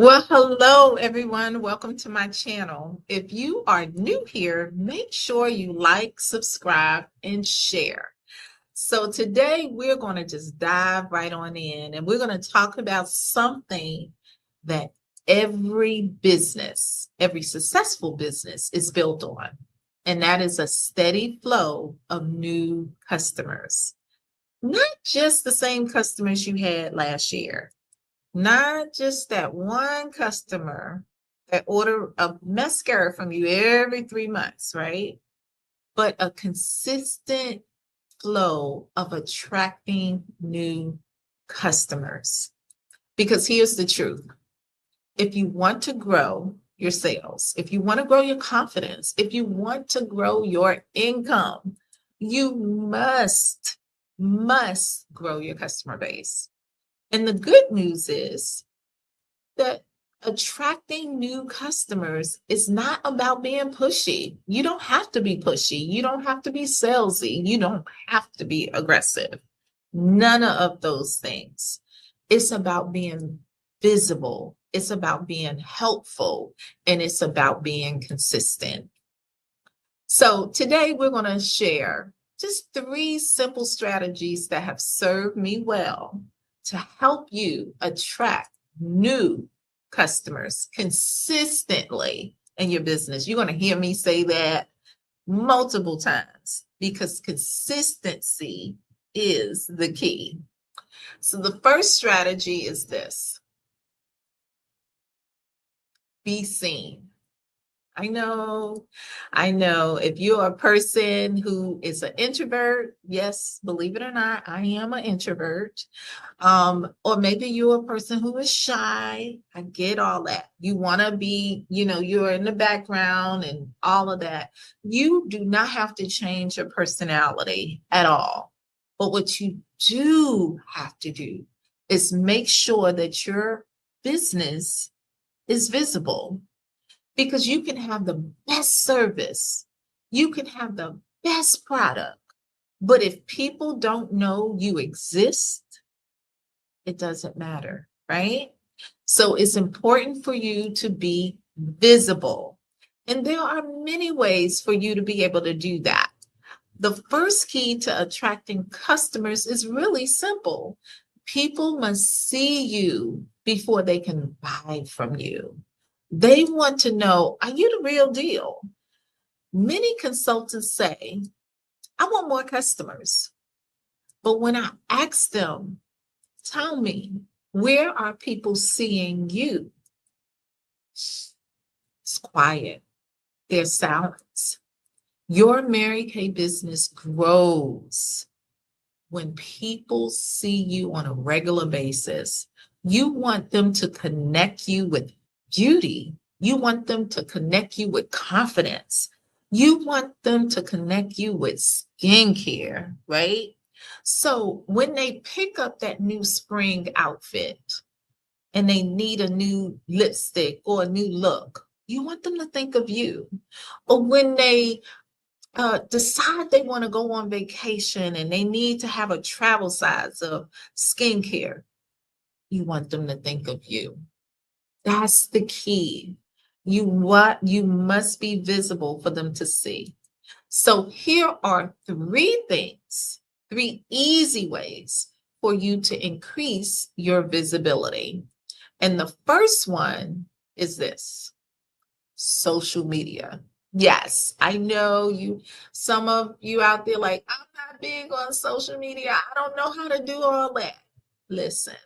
Well, hello everyone. Welcome to my channel. If you are new here, make sure you like, subscribe, and share. So today we're going to just dive right on in and we're going to talk about something that every business, every successful business is built on, and that is a steady flow of new customers. Not just the same customers you had last year, not just that one customer that order a mascara from you every 3 months, right? But a consistent flow of attracting new customers. Because here's the truth. If you want to grow your sales, if you want to grow your confidence, if you want to grow your income, you must grow your customer base. And the good news is that attracting new customers is not about being pushy. You don't have to be pushy. You don't have to be salesy. You don't have to be aggressive. None of those things. It's about being visible. It's about being helpful, and it's about being consistent. So today we're going to share just 3 simple strategies that have served me well to help you attract new customers consistently in your business. You're going to hear me say that multiple times because consistency is the key. So the first strategy is this: be seen. I know if you're a person who is an introvert, yes, believe it or not, I am an introvert. Or maybe you're a person who is shy. I get all that. You want to be, you're in the background and all of that. You do not have to change your personality at all. But what you do have to do is make sure that your business is visible. Because you can have the best service, you can have the best product, but if people don't know you exist, it doesn't matter, right? So it's important for you to be visible. And there are many ways for you to be able to do that. The first key to attracting customers is really simple. People must see you before they can buy from you. They want to know, are you the real deal? Many consultants say, I want more customers. But when I ask them, tell me, where are people seeing you? It's quiet. There's silence. Your Mary Kay business grows when people see you on a regular basis. You want them to connect you with beauty. You want them to connect you with confidence. You want them to connect you with skincare, right? So when they pick up that new spring outfit and they need a new lipstick or a new look, you want them to think of you. Or when they decide they want to go on vacation and they need to have a travel size of skincare, you want them to think of you. That's the key. You must be visible for them to see. So here are 3 things, 3 easy ways for you to increase your visibility. And the first one is this: social media. Yes, I know some of you out there like, I'm not big on social media. I don't know how to do all that. Listen.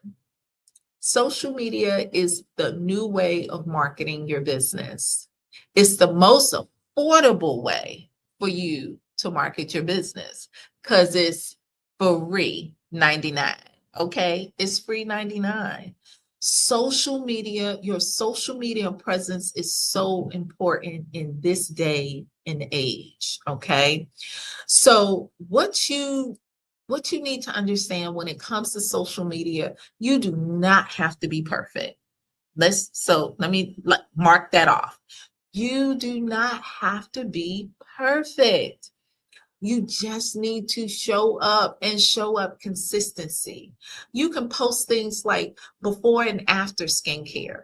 Social media is the new way of marketing your business. It's the most affordable way for you to market your business because it's free 99. Okay, it's free 99. Social media, your social media presence is so important in this day and age. Okay, so what you need to understand when it comes to social media, you do not have to be perfect. Let me mark that off. You do not have to be perfect. You just need to show up and show up consistency. You can post things like before and after skincare.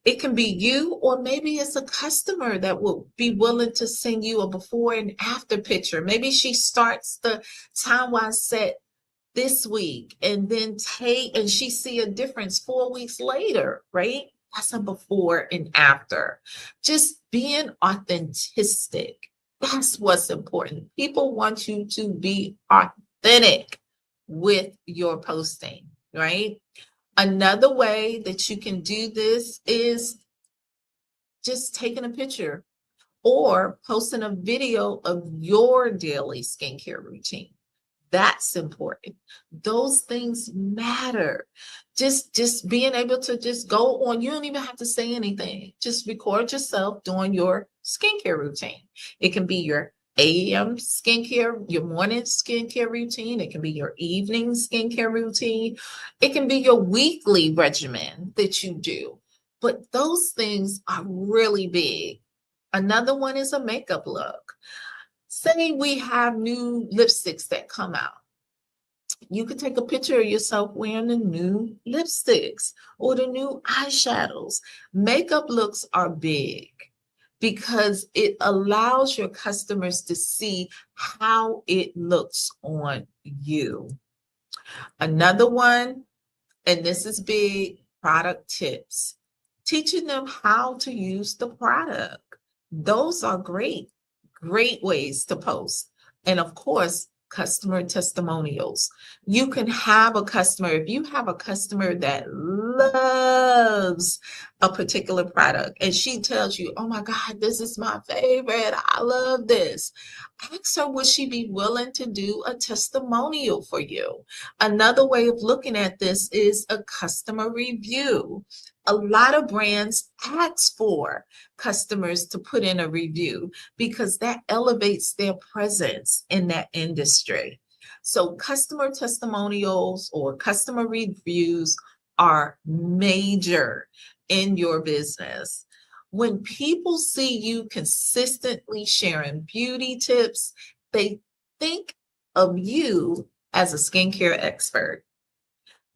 It can be you, or maybe it's a customer that will be willing to send you a before and after picture. Maybe she starts the time-wise set this week and then she see a difference 4 weeks later, right? That's a before and after. Just being authentic. That's what's important. People want you to be authentic with your posting, right? Another way that you can do this is just taking a picture or posting a video of your daily skincare routine. That's important. Those things matter. Just being able to just go on, you don't even have to say anything. Just record yourself doing your skincare routine. It can be your AM skincare, your morning skincare routine. It can be your evening skincare routine. It can be your weekly regimen that you do. But those things are really big. Another one is a makeup look. Say we have new lipsticks that come out. You could take a picture of yourself wearing the new lipsticks or the new eyeshadows. Makeup looks are big because it allows your customers to see how it looks on you. Another one, and this is big, product tips. Teaching them how to use the product. Those are great ways to post. And of course, customer testimonials. You can have a customer, if you have a customer that loves a particular product and she tells you, oh my God, this is my favorite, I love this. Ask her, would she be willing to do a testimonial for you? Another way of looking at this is a customer review. A lot of brands ask for customers to put in a review because that elevates their presence in that industry. So customer testimonials or customer reviews are major in your business. When people see you consistently sharing beauty tips, they think of you as a skincare expert.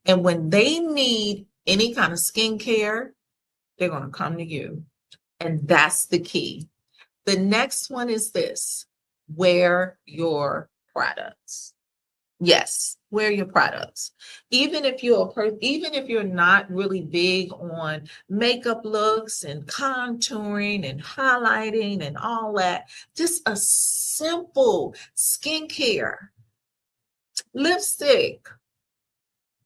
And when they need any kind of skincare, they're going to come to you. And that's the key. The next one is this: wear your products. Yes, wear your products. Even if you're not really big on makeup looks and contouring and highlighting and all that, just a simple skincare, lipstick,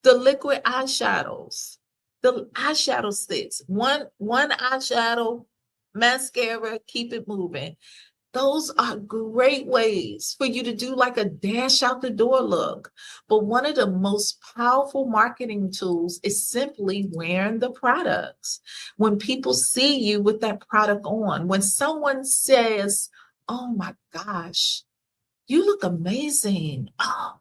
the liquid eyeshadows, the eyeshadow sticks, one eyeshadow, mascara, keep it moving. Those are great ways for you to do like a dash out the door look. But one of the most powerful marketing tools is simply wearing the products. When people see you with that product on, when someone says, oh my gosh, you look amazing. Oh,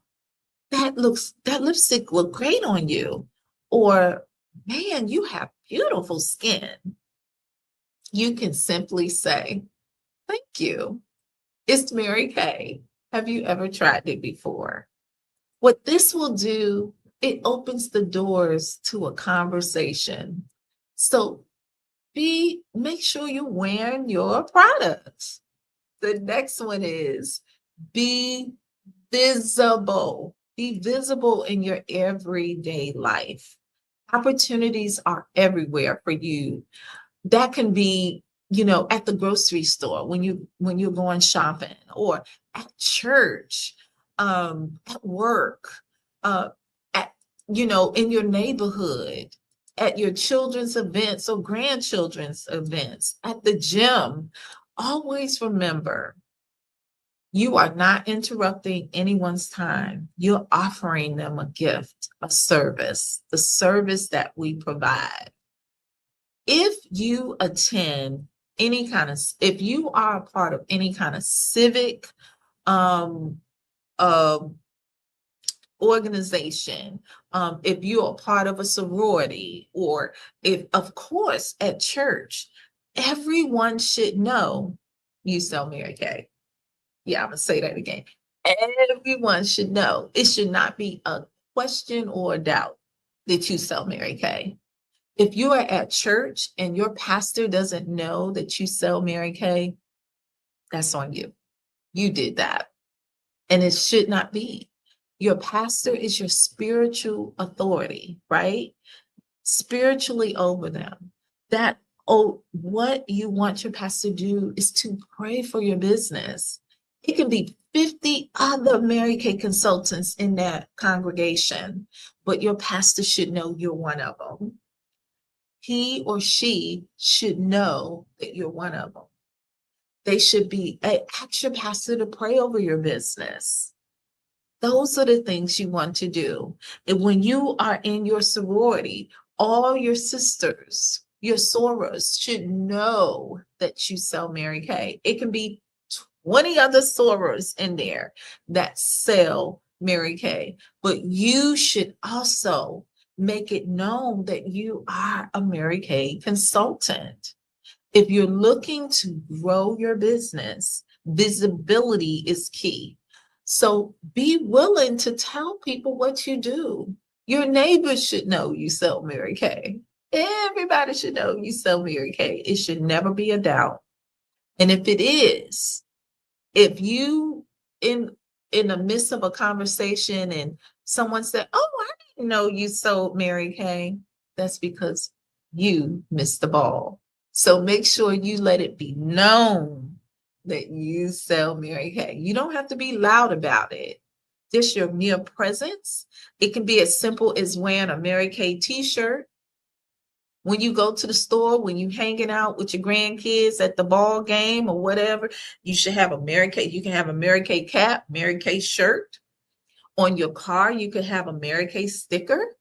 that lipstick look great on you. Or, man, you have beautiful skin. You can simply say, thank you. It's Mary Kay. Have you ever tried it before? What this will do, it opens the doors to a conversation. So make sure you're wearing your products. The next one is be visible. Be visible in your everyday life. Opportunities are everywhere for you. That can be, at the grocery store when you're going shopping, or at church, at work, at in your neighborhood, at your children's events or grandchildren's events, at the gym. Always remember, you are not interrupting anyone's time. You're offering them a gift, a service, the service that we provide. If you if you are a part of any kind of civic organization, if you're a part of a sorority, or if, of course, at church, everyone should know you sell Mary Kay. Yeah, I'm gonna say that again. Everyone should know. It should not be a question or a doubt that you sell Mary Kay. If you are at church and your pastor doesn't know that you sell Mary Kay, that's on you. You did that. And it should not be. Your pastor is your spiritual authority, right? Spiritually over them. That, oh, what you want your pastor to do is to pray for your business. It can be 50 other Mary Kay consultants in that congregation, but your pastor should know you're one of them. He or she should know that you're one of them. They should be, ask your pastor to pray over your business. Those are the things you want to do. And when you are in your sorority, all your sisters, your sorors should know that you sell Mary Kay. It can be 20 other sorors in there that sell Mary Kay, but you should also make it known that you are a Mary Kay consultant. If you're looking to grow your business, visibility is key. So be willing to tell people what you do. Your neighbors should know you sell Mary Kay. Everybody should know you sell Mary Kay. It should never be a doubt. And if it is, if you in the midst of a conversation and someone said, "Oh, I didn't know you sold Mary Kay," that's because you missed the ball. So make sure you let it be known that you sell Mary Kay. You don't have to be loud about it. Just your mere presence. It can be as simple as wearing a Mary Kay t-shirt. When you go to the store, when you hanging out with your grandkids at the ball game or whatever, you should have a Mary Kay. You can have a Mary Kay cap, Mary Kay shirt. On your car, you could have a Mary Kay sticker.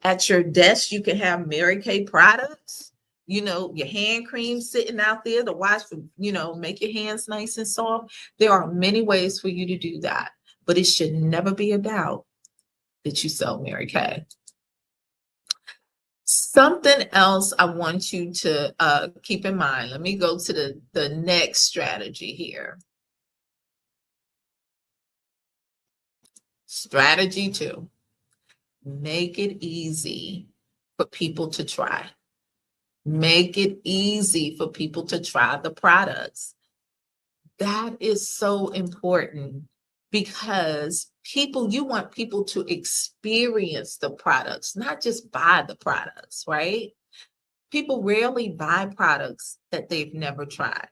At your desk, you can have Mary Kay products. You know, your hand cream sitting out there to wash, make your hands nice and soft. There are many ways for you to do that, but it should never be a doubt that you sell Mary Kay. Something else I want you to keep in mind. Let me go to the next strategy here. Strategy 2, make it easy for people to try. Make it easy for people to try the products. That is so important because you want people to experience the products, not just buy the products, right? People rarely buy products that they've never tried.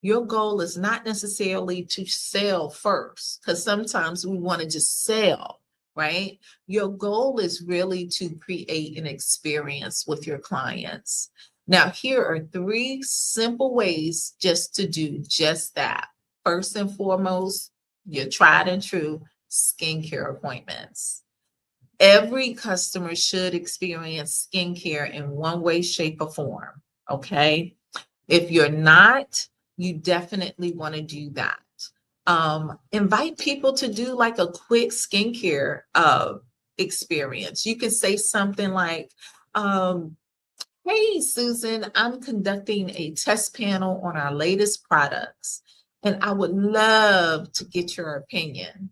Your goal is not necessarily to sell first, because sometimes we want to just sell, right? Your goal is really to create an experience with your clients. Now, here are 3 simple ways just to do just that. First and foremost, your tried and true skincare appointments. Every customer should experience skincare in one way, shape, or form, okay? If you're not, you definitely want to do that. Invite people to do like a quick skincare experience. You can say something like, "Hey, Susan, I'm conducting a test panel on our latest products, and I would love to get your opinion."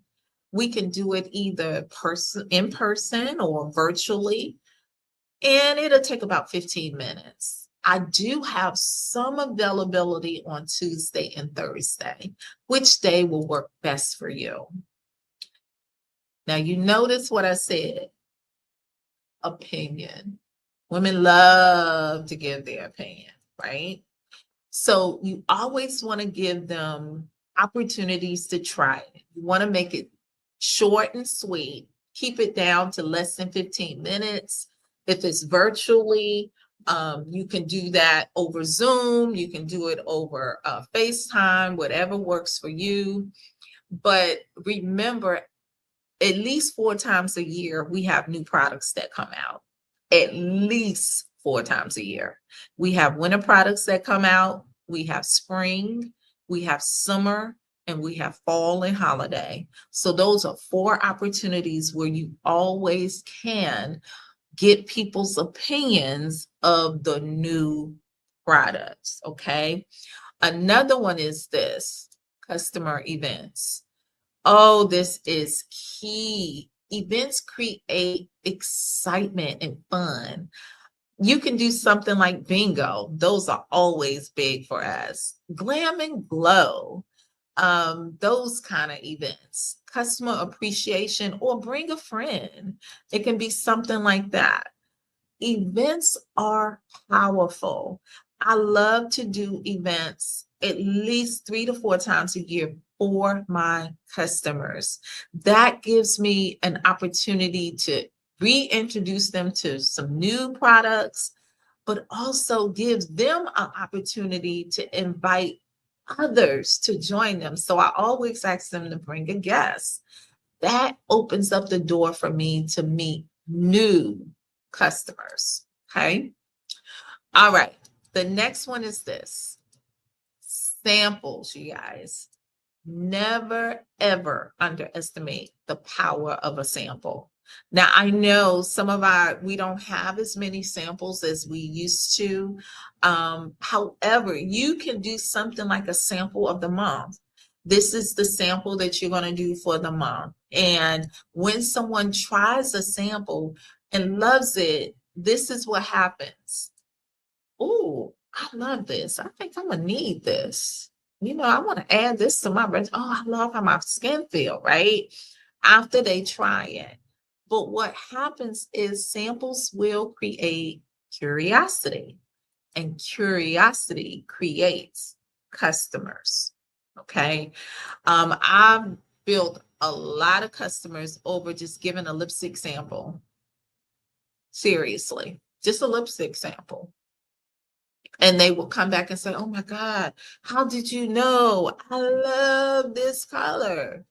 We can do it either in person or virtually, and it'll take about 15 minutes. I do have some availability on Tuesday and Thursday. Which day will work best for you? Now, you notice what I said, opinion. Women love to give their opinion, right? So you always want to give them opportunities to try it. You want to make it short and sweet. Keep it down to less than 15 minutes. If it's virtually, you can do that over Zoom. You can do it over FaceTime, whatever works for you. But remember, at least 4 times a year, we have new products that come out. At least 4 times a year. We have winter products that come out. We have spring, we have summer, and we have fall and holiday. So those are 4 opportunities where you always can get people's opinions of the new products, okay? Another one is this, customer events. Oh, this is key. Events create excitement and fun. You can do something like bingo. Those are always big for us. Glam and glow, those kind of events. Customer appreciation or bring a friend. It can be something like that. Events are powerful. I love to do events at least 3 to 4 times a year for my customers. That gives me an opportunity to reintroduce them to some new products, but also gives them an opportunity to invite others to join them. So I always ask them to bring a guest. That opens up the door for me to meet new customers. Okay. All right. The next one is this: samples, you guys. Never, ever underestimate the power of a sample. Now, I know we don't have as many samples as we used to. However, you can do something like a sample of the month. This is the sample that you're going to do for the month. And when someone tries a sample and loves it, this is what happens. Oh, I love this. I think I'm going to need this. I want to add this to my regimen. Oh, I love how my skin feel, right? After they try it. But what happens is samples will create curiosity, and curiosity creates customers. Okay. I've built a lot of customers over just giving a lipstick sample. Seriously, just a lipstick sample. And they will come back and say, oh my God, how did you know? I love this color.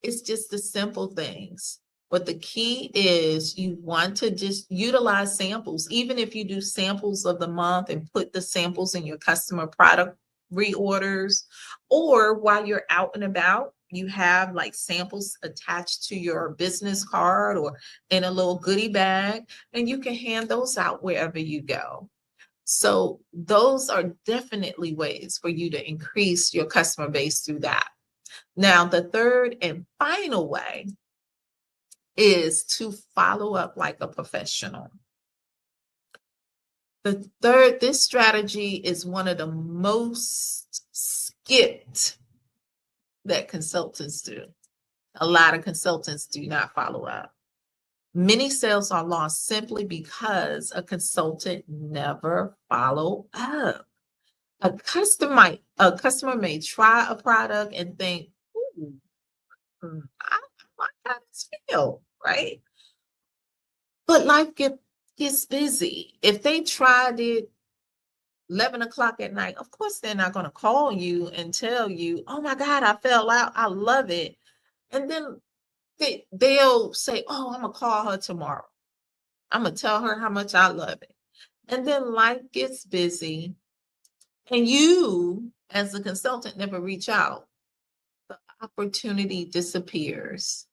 It's just the simple things. But the key is you want to just utilize samples, even if you do samples of the month and put the samples in your customer product reorders, or while you're out and about, you have like samples attached to your business card or in a little goodie bag, and you can hand those out wherever you go. So those are definitely ways for you to increase your customer base through that. Now, the third and final way is to follow up like a professional. This strategy is one of the most skipped that consultants do. A lot of consultants do not follow up. Many sales are lost simply because a consultant never followed up. A customer may try a product and think, ooh, I like how this feels, right? But life gets busy. If they tried it 11 o'clock at night, of course they're not going to call you and tell you, oh my God, I fell out. I love it. And then they'll say, oh, I'm going to call her tomorrow. I'm going to tell her how much I love it. And then life gets busy. And you, as a consultant, never reach out. The opportunity disappears.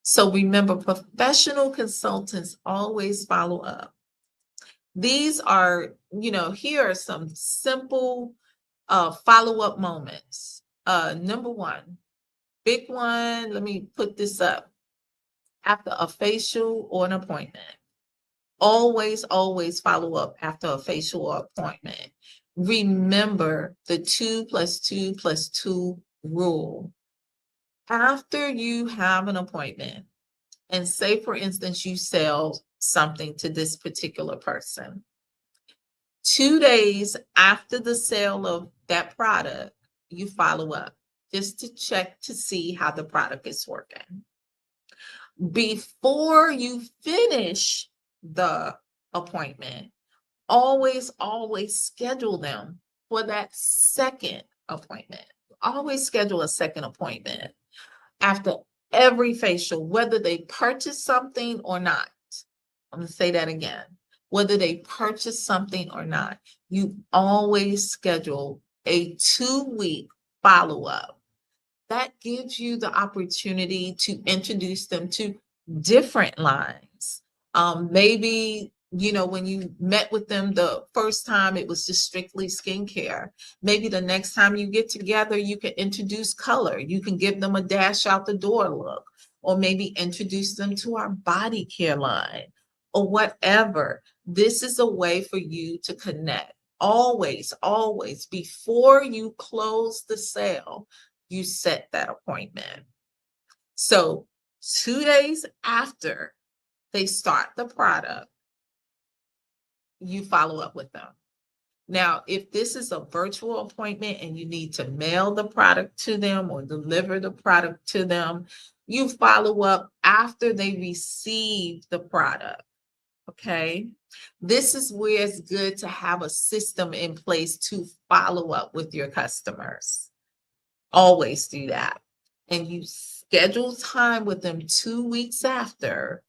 So remember, professional consultants always follow up. These are, here are some simple follow-up moments. Number one, big one, let me put this up. After a facial or an appointment, always follow up after a facial or appointment. Remember the 2 + 2 + 2 rule. After you have an appointment, and say, for instance, you sell something to this particular person, 2 days after the sale of that product, you follow up just to check to see how the product is working. Before you finish the appointment, always schedule them for that second appointment. Always schedule a second appointment after every facial, whether they purchase something or not. I'm going to say that again. Whether they purchase something or not, you always schedule a 2-week follow-up. That gives you the opportunity to introduce them to different lines. Maybe You know, when you met with them the first time, it was just strictly skincare. Maybe the next time you get together, you can introduce color. You can give them a dash out the door look, or maybe introduce them to our body care line or whatever. This is a way for you to connect. Always, always, before you close the sale, you set that appointment. So 2 days after they start the product, you follow up with them. Now, if this is a virtual appointment and you need to mail the product to them or deliver the product to them, you follow up after they receive the product. Okay. This is where it's good to have a system in place to follow up with your customers. Always do that. And you schedule time with them 2 weeks after.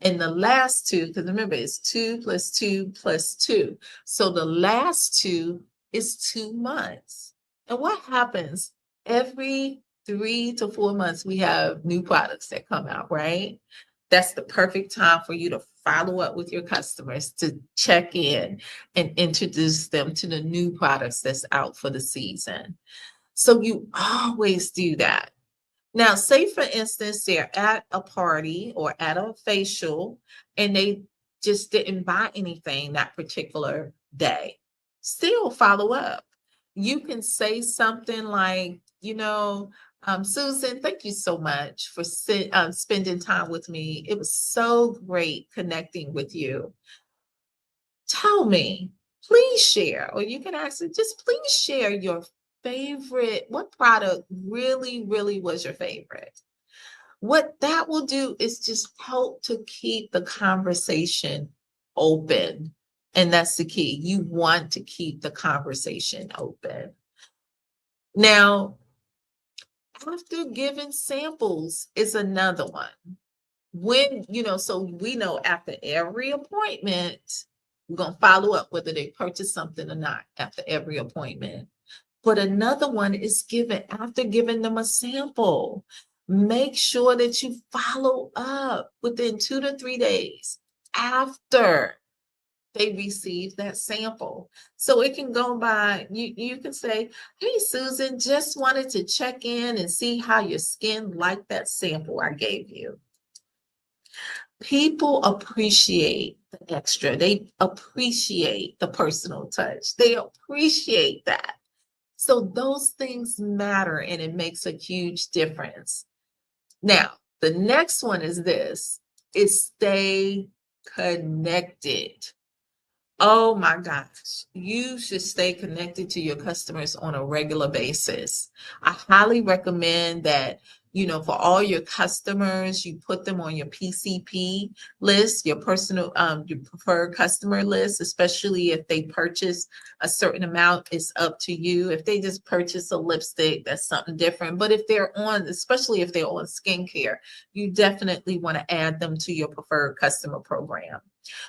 And the last two, because remember, it's 2 + 2 + 2. So the last two is 2 months. And what happens every 3 to 4 months, we have new products that come out, right? That's the perfect time for you to follow up with your customers, to check in and introduce them to the new products that's out for the season. So you always do that. Now, say for instance, they're at a party or at a facial and they just didn't buy anything that particular day. Still follow up. You can say something like, Susan, thank you so much for spending time with me. It was so great connecting with you. Tell me, please share, or you can ask it, just please share your favorite, what product really, really was your favorite? What that will do is just help to keep the conversation open. And that's the key. You want to keep the conversation open. Now, after giving samples is another one. When, so we know after every appointment, we're going to follow up whether they purchase something or not after every appointment. But another one is after giving them a sample. Make sure that you follow up within 2 to 3 days after they receive that sample. So it can go by, you can say, hey, Susan, just wanted to check in and see how your skin liked that sample I gave you. People appreciate the extra. They appreciate the personal touch. They appreciate that. So those things matter and it makes a huge difference. Now, the next one is stay connected. Oh my gosh, you should stay connected to your customers on a regular basis. I highly recommend that, for all your customers, you put them on your PCP list, your preferred customer list, especially if they purchase a certain amount, it's up to you. If they just purchase a lipstick, that's something different. But especially if they're on skincare, you definitely want to add them to your preferred customer program.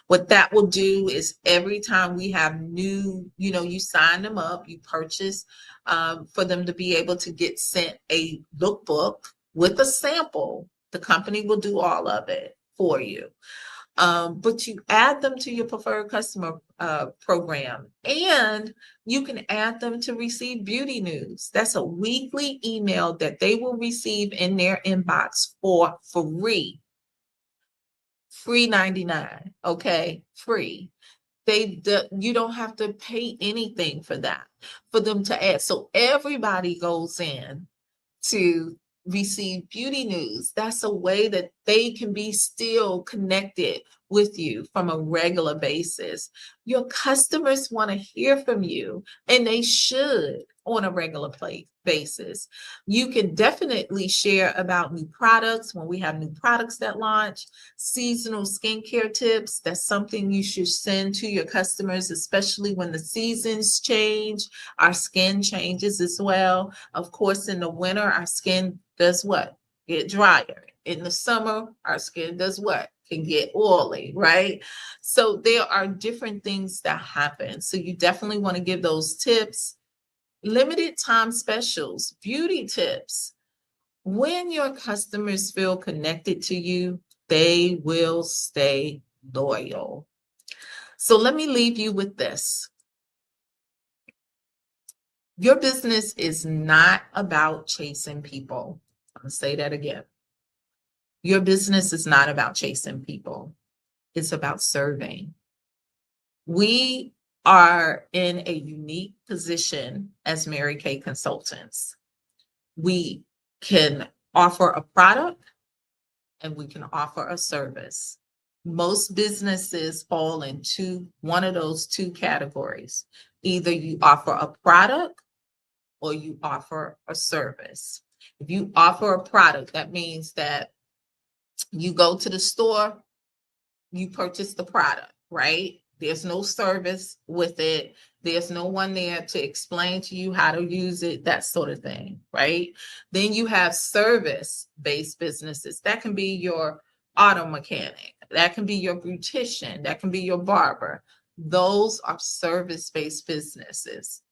What that will do is every time we have new, you sign them up, you purchase for them to be able to get sent a lookbook with a sample. The company will do all of it for you. But you add them to your preferred customer program, and you can add them to receive beauty news. That's a weekly email that they will receive in their inbox for free. Free 99, okay? Free. You don't have to pay anything for that, for them to add. So everybody goes in to receive beauty news. That's a way that they can be still connected with you from a regular basis. Your customers want to hear from you, and they should on a regular basis. You can definitely share about new products when we have new products that launch, seasonal skincare tips. That's something you should send to your customers, especially when the seasons change. Our skin changes as well. Of course, in the winter, our skin does what? Get drier. In the summer, our skin does what? Can get oily, right? So there are different things that happen. So you definitely want to give those tips. Limited time specials, beauty tips. When your customers feel connected to you, they will stay loyal. So let me leave you with this. Your business is not about chasing people. I'm going to say that again. Your business is not about chasing people. It's about serving. We are in a unique position as Mary Kay consultants. We can offer a product and we can offer a service. Most businesses fall into one of those two categories. Either you offer a product or you offer a service. If you offer a product, that means that you go to the store, you purchase the product, right? There's no service with it. There's no one there to explain to you how to use it, that sort of thing, right? Then you have service-based businesses. That can be your auto mechanic. That can be your beautician. That can be your barber. Those are service-based businesses.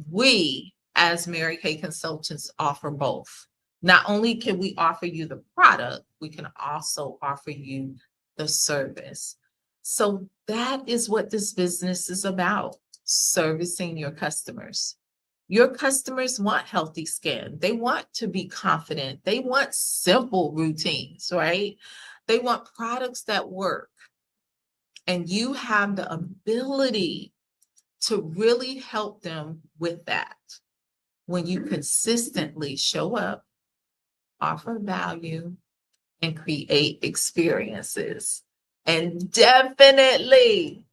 We, as Mary Kay consultants, offer both. Not only can we offer you the product, we can also offer you the service. So that is what this business is about, servicing your customers. Your customers want healthy skin. They want to be confident. They want simple routines, right? They want products that work. And you have the ability to really help them with that when you consistently show up, offer value, and create experiences. And definitely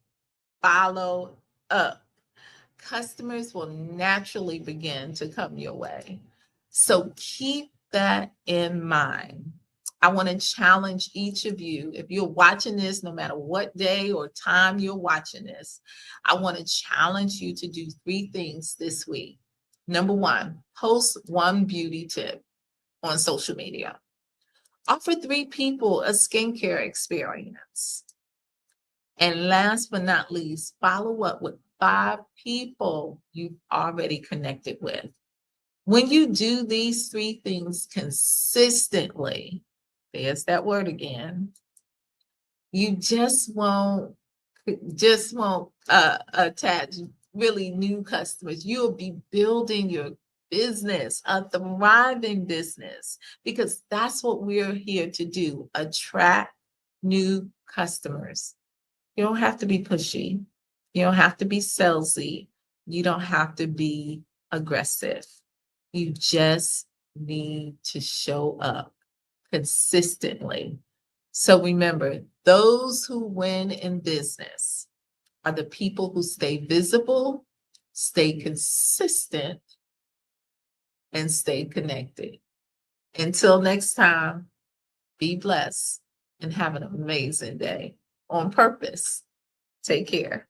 follow up. Customers will naturally begin to come your way. So keep that in mind. I want to challenge each of you. If you're watching this, no matter what day or time you're watching this, I want to challenge you to do 3 things this week. Number 1, post 1 beauty tip on social media. Offer 3 people a skincare experience. And last but not least, follow up with 5 people you've already connected with. When you do these 3 things consistently, there's that word again, you just won't attach really new customers. You'll be building your business, a thriving business, because that's what we're here to do, attract new customers. You don't have to be pushy. You don't have to be salesy. You don't have to be aggressive. You just need to show up consistently. So remember, those who win in business are the people who stay visible, stay consistent, and stay connected. Until next time, be blessed and have an amazing day on purpose. Take care.